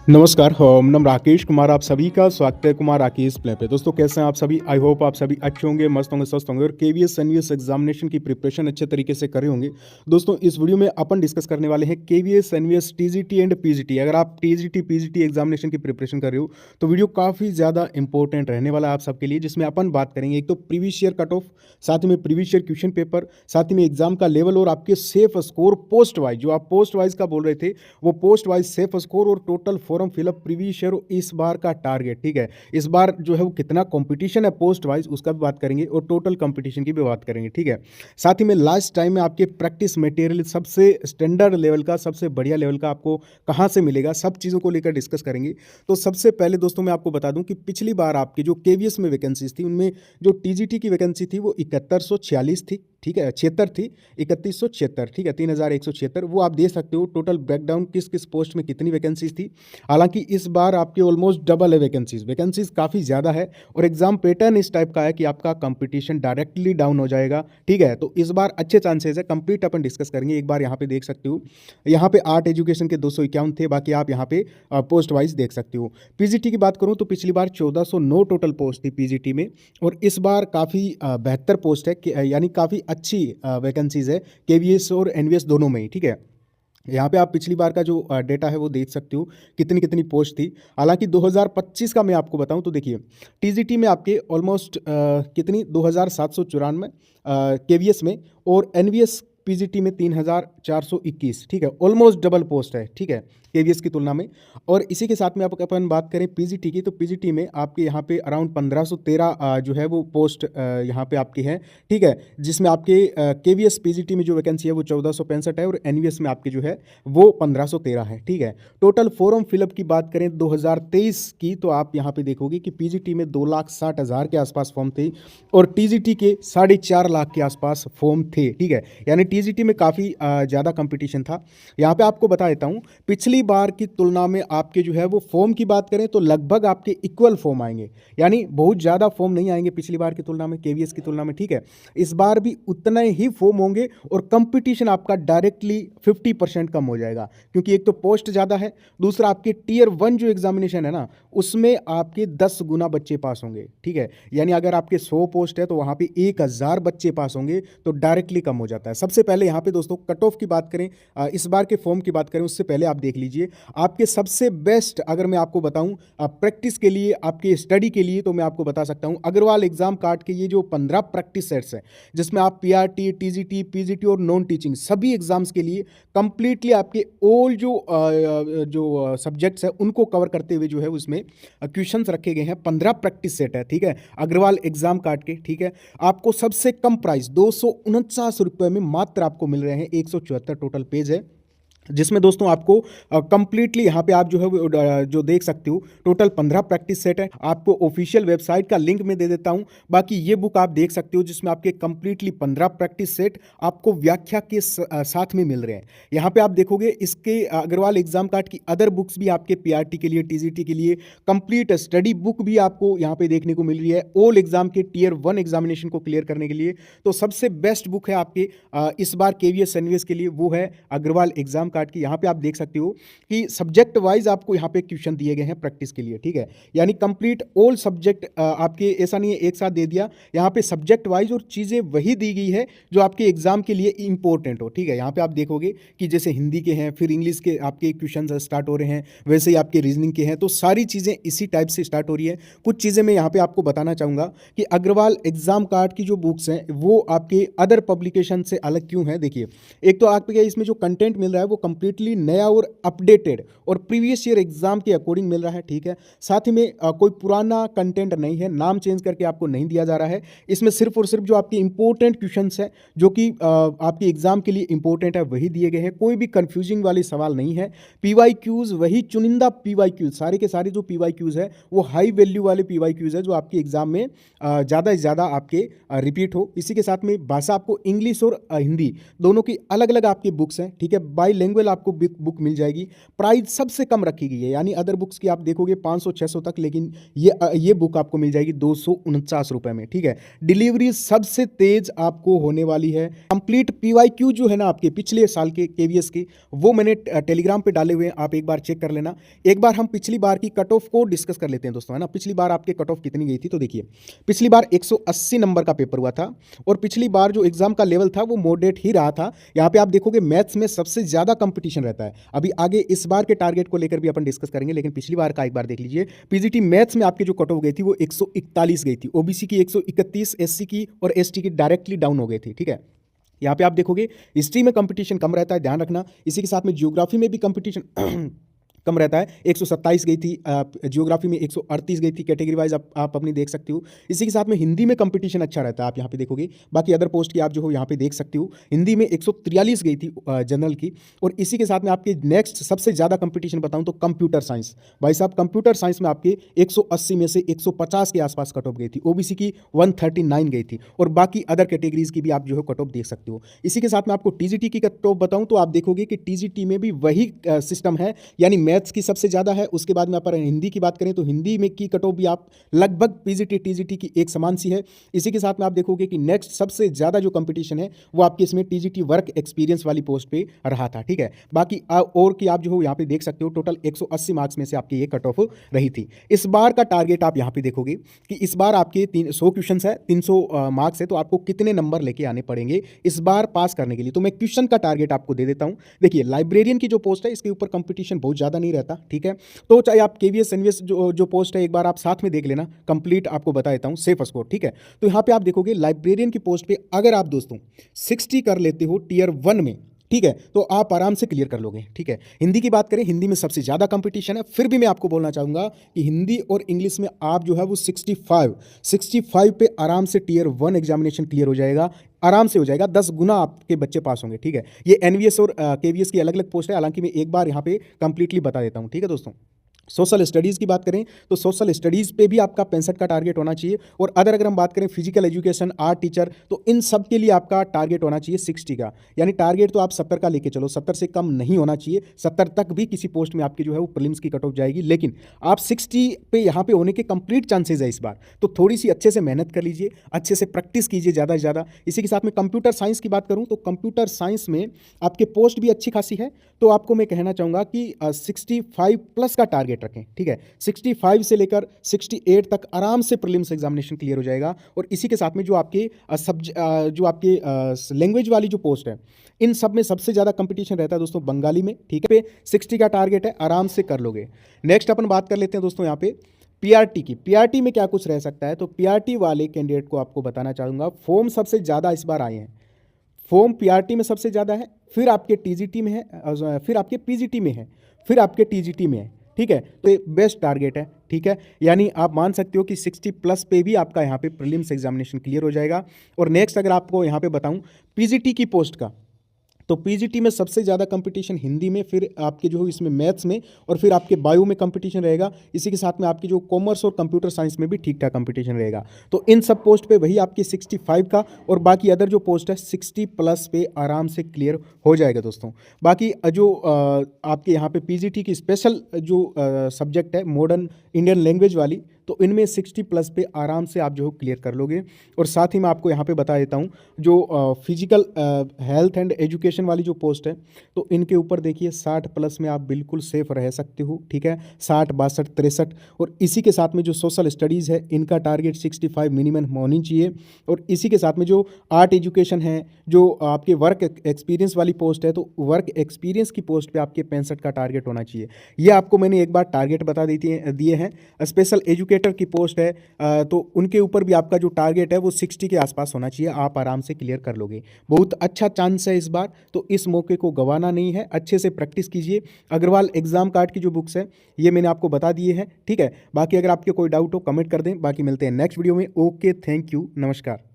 नमस्कार, हम नाम राकेश कुमार, आप सभी का स्वागत है कुमार राकेश प्ले पे। दोस्तों कैसे हैं आप सभी? आई होप आप सभी अच्छे होंगे, मस्त होंगे, स्वस्थ होंगे और केवीएस एनवीएस एग्जामिनेशन की प्रिपरेशन अच्छे तरीके से कर रहे होंगे। दोस्तों इस वीडियो में अपन डिस्कस करने वाले हैं KVS NVS TGT and PGT. अगर आप टीजीटी पीजीटी एग्जामिनेशन की प्रिपरेशन कर रहे हो तो वीडियो काफ़ी ज़्यादा इंपॉर्टेंट रहने वाला है आप सबके लिए, जिसमें अपन बात करेंगे एक तो प्रीवियस ईयर कट ऑफ, साथ में प्रीवियस ईयर क्वेश्चन पेपर, साथ ही में एग्जाम का लेवल और आपके सेफ स्कोर पोस्ट वाइज, जो आप पोस्ट वाइज का बोल रहे थे वो पोस्ट वाइज सेफ स्कोर और total form fill up previous year इस बार का टारगेट। ठीक है, इस बार जो है वो कितना कंपटीशन है पोस्ट वाइज उसका भी बात करेंगे और टोटल कंपटीशन की भी बात करेंगे। ठीक है, साथ ही में लास्ट टाइम में आपके प्रैक्टिस मटेरियल सबसे स्टैंडर्ड लेवल का, सबसे बढ़िया लेवल का आपको कहाँ से मिलेगा, सब चीज़ों को लेकर डिस्कस करेंगे। तो सबसे पहले दोस्तों मैं आपको बता दूं कि पिछली बार आपकी जो केवीएस में वैकेंसीज थी उनमें जो टीजीटी की वैकेंसी थी वो 7146 थी। ठीक है, 76 थी, 3176। ठीक है, 3176 वो आप दे सकते हो। टोटल ब्रेकडाउन किस किस पोस्ट में कितनी वैकेंसीज थी। हालांकि इस बार आपके ऑलमोस्ट डबल है वैकेंसीज काफ़ी ज़्यादा है और एग्जाम पैटर्न इस टाइप का है कि आपका कंपटीशन डायरेक्टली डाउन हो जाएगा। ठीक है, तो इस बार अच्छे चांसेस है। कंप्लीट अपन डिस्कस करेंगे। एक बार यहाँ पे देख सकते हो, यहाँ पे आर्ट एजुकेशन के 251 थे, बाकी आप यहाँ पे पोस्ट वाइज देख सकते हो। पीजीटी की बात करूँ तो पिछली बार 1409 टोटल पोस्ट थी पीजीटी में और इस बार काफ़ी बेहतर पोस्ट है, यानी काफ़ी अच्छी वैकेंसीज है केवीएस और एनवीएस दोनों में ही। ठीक है, यहाँ पे आप पिछली बार का जो डेटा है वो देख सकते हो कितनी कितनी पोस्ट थी। हालांकि 2025 का मैं आपको बताऊं तो देखिए टीजीटी में आपके ऑलमोस्ट कितनी 2794 केवीएस में और एनवीएस पीजीटी में 3421। ठीक है, ऑलमोस्ट डबल पोस्ट है। ठीक है, केवीएस की तुलना में। और इसी के साथ में आप अपन बात करें पीजीटी की तो पीजीटी में आपके यहाँ पे अराउंड 1513 जो है वो पोस्ट यहाँ पे आपकी है। ठीक है, जिसमें आपके केवीएस पीजीटी में जो वैकेंसी है वो 1465 है और एनवीएस में आपके जो है वो 1513 है। ठीक है, टोटल फॉर्म फिलअप की बात करें 2023 की तो आप यहाँ पे देखोगे कि पीजीटी में 2,60,000 के आसपास फॉर्म थे और टीजीटी के 4.5 लाख के आसपास फॉर्म थे। ठीक है, यानी टीजीटी में काफ़ी ज़्यादा कंपटीशन था। यहाँ पे आपको बता देता हूँ, पिछली बार की तुलना में आपके जो है वो फॉर्म की बात करें तो लगभग आपके इक्वल फॉर्म आएंगे, यानी बहुत ज़्यादा फॉर्म नहीं आएंगे पिछली बार की तुलना में, केवीएस की तुलना में। ठीक है, इस बार भी उतने ही फॉर्म होंगे और कंपटीशन आपका डायरेक्टली 50% कम हो जाएगा, क्योंकि एक तो पोस्ट ज़्यादा है, दूसरा आपके टीयर 1 जो एग्जामिनेशन है ना उसमें आपके 10 गुना बच्चे पास होंगे। ठीक है, यानी अगर आपके 100 पोस्ट है तो वहाँ पे 1000 बच्चे पास होंगे, तो डायरेक्टली कम हो जाता है। सबसे पहले यहाँ पे दोस्तों कट ऑफ की बात करें, इस बार के फॉर्म की बात करें उससे पहले आप देख लीजिए आपके सबसे बेस्ट, अगर मैं आपको बताऊं प्रैक्टिस के लिए, आपके स्टडी के लिए, तो मैं आपको बता सकता हूं अग्रवाल एग्जाम कार्ड के ये जो 15 प्रैक्टिस सेट्स हैं जिसमें आप पीआरटी, टीजीटी, पीजीटी और नॉन टीचिंग सभी एग्जाम्स के लिए कंप्लीटली आपके ऑल जो सब्जेक्ट्स हैं उनको कवर करते हुए जो है उसमें क्वेश्चंस रखे गए हैं। 15 प्रैक्टिस सेट है। ठीक है, अग्रवाल एग्जाम कार्ड के। ठीक है, आपको सबसे कम प्राइस 249 रुपये में मात्र आपको मिल रहे हैं। 174 टोटल पेज है जिसमें दोस्तों आपको कंप्लीटली यहाँ पे आप जो है जो देख सकते हो टोटल 15 प्रैक्टिस सेट है। आपको ऑफिशियल वेबसाइट का लिंक मैं दे देता हूँ, बाकी ये बुक आप देख सकते हो जिसमें आपके कंप्लीटली 15 प्रैक्टिस सेट आपको व्याख्या के साथ में मिल रहे हैं। यहाँ पे आप देखोगे इसके अग्रवाल एग्जाम कार्ड की अदर बुक्स भी आपके पीआरटी के लिए, टीजीटी के लिए कंप्लीट स्टडी बुक भी आपको यहाँ पे देखने को मिल रही है ऑल एग्जाम के टीयर 1 एग्जामिनेशन को क्लियर करने के लिए। तो सबसे बेस्ट बुक है आपके इस बार केवीएस एनवीएस के लिए, वो है अग्रवाल एग्जाम कार्ड की। यहाँ पे आप देख सकते हो कि सब्जेक्ट वाइज आपको यहाँ पे क्वेश्चन दिए गए हैं प्रैक्टिस के लिए। ठीक है, यानी कंप्लीट ऑल सब्जेक्ट आपके, ऐसा नहीं है एक साथ दे दिया, यहाँ पे सब्जेक्ट वाइज और चीज़ें वही दी गई है जो आपके एग्जाम के लिए इंपॉर्टेंट हो। ठीक है, यहाँ पे आप देखोगे कि जैसे हिंदी के हैं, फिर इंग्लिश के आपके क्वेश्चन स्टार्ट हो रहे हैं, वैसे ही आपके रीजनिंग के हैं, तो सारी चीज़ें इसी टाइप से स्टार्ट हो रही है। कुछ चीज़ें मैं यहाँ पे आपको बताना चाहूँगा कि अग्रवाल एग्जाम कार्ड की जो बुक्स हैं वो आपके अदर पब्लिकेशन से अलग क्यों है। देखिए, एक तो आपके इसमें जो कंटेंट मिल रहा है वो कंप्लीटली नया और अपडेटेड और प्रीवियस ईयर एग्जाम के अकॉर्डिंग मिल रहा है। ठीक है, साथ ही में कोई पुराना कंटेंट नहीं है, नाम चेंज करके आपको नहीं दिया जा रहा है। इसमें सिर्फ और सिर्फ जो आपके इंपॉर्टेंट क्वेश्चंस है जो कि आपके एग्जाम के लिए इंपॉर्टेंट है वही दिए गए हैं। कोई भी कंफ्यूजिंग वाले सवाल नहीं है। पीवाईक्यूज वही चुनिंदा पीवाईक्यूज, सारे के सारे जो पीवाईक्यूज है वो हाई वैल्यू वाले पीवाईक्यूज है जो आपके एग्जाम में ज़्यादा से ज़्यादा आपके रिपीट हो। इसी के साथ में भाषा आपको इंग्लिश और हिंदी दोनों की अलग अलग आपकी बुक्स हैं। ठीक है, बाई बाइलिंगुअल आपको बुक मिल जाएगी। प्राइस सबसे कम रखी गई है, यानी अदर बुक्स की आप देखोगे 500-600 तक, लेकिन ये बुक आपको मिल जाएगी 249 रुपये में, ठीक है। डिलीवरी सबसे तेज आपको होने वाली है। कंप्लीट PYQ जो है ना आपके पिछले साल के KVS की, वो मैंने टेलीग्राम पे डाले हुए हैं, आप एक बार चेक कर लेना। एक बार हम पिछली बार की कट ऑफ को डिस्कस कर लेते हैं दोस्तों, है ना। पिछली बार आपके कट ऑफ कितनी गई थी, तो देखिए पिछली बार 180 नंबर का पेपर हुआ था, और पिछली बार जो एग्जाम का लेवल था वो मॉडरेट ही रहा था। यहाँ पे आप देखोगे मैथ्स में सबसे ज्यादा कंपटीशन रहता है। अभी आगे इस बार के टारगेट को लेकर भी अपन डिस्कस करेंगे, लेकिन पिछली बार का एक बार देख लीजिए। PGT मैथ्स में आपकी जो कट ऑफ गई थी वो 141 गई थी, OBC की 131, SC की और ST की डायरेक्टली डाउन हो गई थी, ठीक है। यहाँ पे आप देखोगे हिस्ट्री में कंपटीशन कम रहता है, ध्यान रखना। इसी के साथ में जियोग्राफी में भी कंपटीशन कम रहता है, 127 गई थी, जियोग्राफी में 138 गई थी, कैटेगरी वाइज आप अपनी देख सकते हो। इसी के साथ में हिंदी में कंपटीशन अच्छा रहता है, आप यहाँ पे देखोगे। बाकी अदर पोस्ट की आप जो हो यहाँ पे देख सकते हो, हिंदी में 143 गई थी जनरल की। और इसी के साथ में आपके नेक्स्ट सबसे ज़्यादा कंपटीशन बताऊँ तो कंप्यूटर साइंस, भाई साहब कंप्यूटर साइंस में आपके 180 में से 150 के आसपास कट ऑफ गई थी, OBC की 139 गई थी, और बाकी अदर कैटेगरीज की भी आप जो है कट ऑफ देख सकते हो। इसी के साथ में आपको TGT की कट ऑफ बताऊँ तो आप देखोगे कि TGT में भी वही सिस्टम है, यानी मैथ्स की सबसे ज़्यादा है। उसके बाद में अपन हिंदी की बात करें तो हिंदी में की कट ऑफ भी आप लगभग PGT TGT की एक समान सी है। इसी के साथ में आप देखोगे कि नेक्स्ट सबसे ज़्यादा जो कंपटीशन है वो आपके इसमें TGT वर्क एक्सपीरियंस वाली पोस्ट पे रहा था, ठीक है। बाकी और की आप जो हो यहाँ पे देख सकते हो, टोटल 180 मार्क्स में से आपकी ये कट ऑफ रही थी। इस बार का टारगेट आप यहाँ पे देखोगे कि इस बार आपके 100 क्वेश्चन है, 300 मार्क्स है, तो आपको कितने नंबर लेके आने पड़ेंगे इस बार पास करने के लिए। तो मैं क्वेश्चन का टारगेट आपको दे देता हूँ। देखिए लाइब्रेरियन की जो पोस्ट है इसके ऊपर कंपटीशन बहुत ज़्यादा नहीं रहता, ठीक है। तो चाहे आप KVS NVS जो पोस्ट है एक बार आप साथ में देख लेना, कंप्लीट आपको बता देता हूं सेफ स्कोर, ठीक है। तो यहां पे आप देखोगे लाइब्रेरियन की पोस्ट पे अगर आप दोस्तों 60 कर लेते हो टियर 1 में, ठीक है, तो आप आराम से क्लियर कर लोगे, ठीक है। हिंदी की बात करें, हिंदी में सबसे ज़्यादा कंपटीशन है, फिर भी मैं आपको बोलना चाहूँगा कि हिंदी और इंग्लिश में आप जो है वो 65 पे आराम से टियर 1 एग्जामिनेशन क्लियर हो जाएगा, आराम से हो जाएगा, 10 गुना आपके बच्चे पास होंगे, ठीक है। ये NVS और KVS की अलग अलग पोस्ट है, हालांकि मैं एक बार यहाँ पे कंप्लीटली बता देता हूँ, ठीक है दोस्तों। सोशल स्टडीज़ की बात करें तो सोशल स्टडीज़ पे भी आपका 65 का टारगेट होना चाहिए। और अगर हम बात करें फिजिकल एजुकेशन, आर्ट टीचर, तो इन सब के लिए आपका टारगेट होना चाहिए 60 का, यानी टारगेट तो आप 70 का लेके चलो, 70 से कम नहीं होना चाहिए। 70 तक भी किसी पोस्ट में आपकी जो है वो प्रीलिम्स की कट ऑफ जाएगी, लेकिन आप 60 पे यहाँ पे होने के कंप्लीट चांसेज है इस बार। तो थोड़ी सी अच्छे से मेहनत कर लीजिए, अच्छे से प्रैक्टिस कीजिए ज़्यादा से ज़्यादा। इसी के साथ में कंप्यूटर साइंस की बात करूँ तो कंप्यूटर साइंस में आपके पोस्ट भी अच्छी खासी है, तो आपको मैं कहना चाहूँगा कि 65 प्लस का टारगेट रखें, ठीक है। 65 से लेकर 68 तक आराम से प्रीलिम्स एग्जामिनेशन क्लियर हो जाएगा। और इसी के साथ में जो आपके लैंग्वेज वाली जो पोस्ट है, इन सब में सबसे ज़्यादा कंपटीशन रहता है दोस्तों बंगाली में, ठीक है। पे 60 का टारगेट है, आराम से कर लोगे। नेक्स्ट अपन बात कर लेते हैं दोस्तों यहाँ पे PRT की। PRT में क्या कुछ रह सकता है, तो PRT वाले कैंडिडेट को आपको बताना चाहूँगा, फॉर्म सबसे ज़्यादा इस बार आए हैं। फॉर्म PRT में सबसे ज़्यादा है, फिर आपके TGT में है, फिर आपके PGT में है, फिर आपके TGT में है, ठीक है। तो ये बेस्ट टारगेट है, ठीक है। यानी आप मान सकते हो कि 60 प्लस पे भी आपका यहाँ पे प्रीलिम्स एग्जामिनेशन क्लियर हो जाएगा। और नेक्स्ट अगर आपको यहाँ पे बताऊँ PGT की पोस्ट का, तो PGT में सबसे ज़्यादा कंपटीशन हिंदी में, फिर आपके जो इसमें मैथ्स में, और फिर आपके बायो में कंपटीशन रहेगा। इसी के साथ में आपकी जो कॉमर्स और कंप्यूटर साइंस में भी ठीक ठाक कंपटीशन रहेगा। तो इन सब पोस्ट पे वही आपकी 65 का, और बाकी अदर जो पोस्ट है 60 प्लस पे आराम से क्लियर हो जाएगा दोस्तों। बाकी जो आपके यहाँ पे PGT की स्पेशल जो सब्जेक्ट है मॉडर्न इंडियन लैंग्वेज वाली, तो इनमें 60 प्लस पे आराम से आप जो क्लियर कर लोगे। और साथ ही मैं आपको यहाँ पे बता देता हूँ जो फिजिकल हेल्थ एंड एजुकेशन वाली जो पोस्ट है, तो इनके ऊपर देखिए 60 प्लस में आप बिल्कुल सेफ रह सकते हो, ठीक है। 60, 62, 63। और इसी के साथ में जो सोशल स्टडीज़ है इनका टारगेट 65 मिनिमम होनी चाहिए। और इसी के साथ में जो आर्ट एजुकेशन है, जो आपके वर्क एक्सपीरियंस वाली पोस्ट है, तो वर्क एक्सपीरियंस की पोस्ट पे आपके 65 का टारगेट होना चाहिए। ये आपको मैंने एक बार टारगेट बता दिए हैं। स्पेशल एजुकेटर की पोस्ट है, तो उनके ऊपर भी आपका जो टारगेट है वो 60 के आसपास होना चाहिए, आप आराम से क्लियर कर लोगे। बहुत अच्छा चांस है इस बार, तो इस मौके को गंवाना नहीं है, अच्छे से प्रैक्टिस कीजिए। अग्रवाल एग्जाम कार्ड की जो बुक्स है ये मैंने आपको बता दिए हैं, ठीक है। बाकी अगर आपके कोई डाउट हो कमेंट कर दें, बाकी मिलते हैं नेक्स्ट वीडियो में। ओके, थैंक यू, नमस्कार।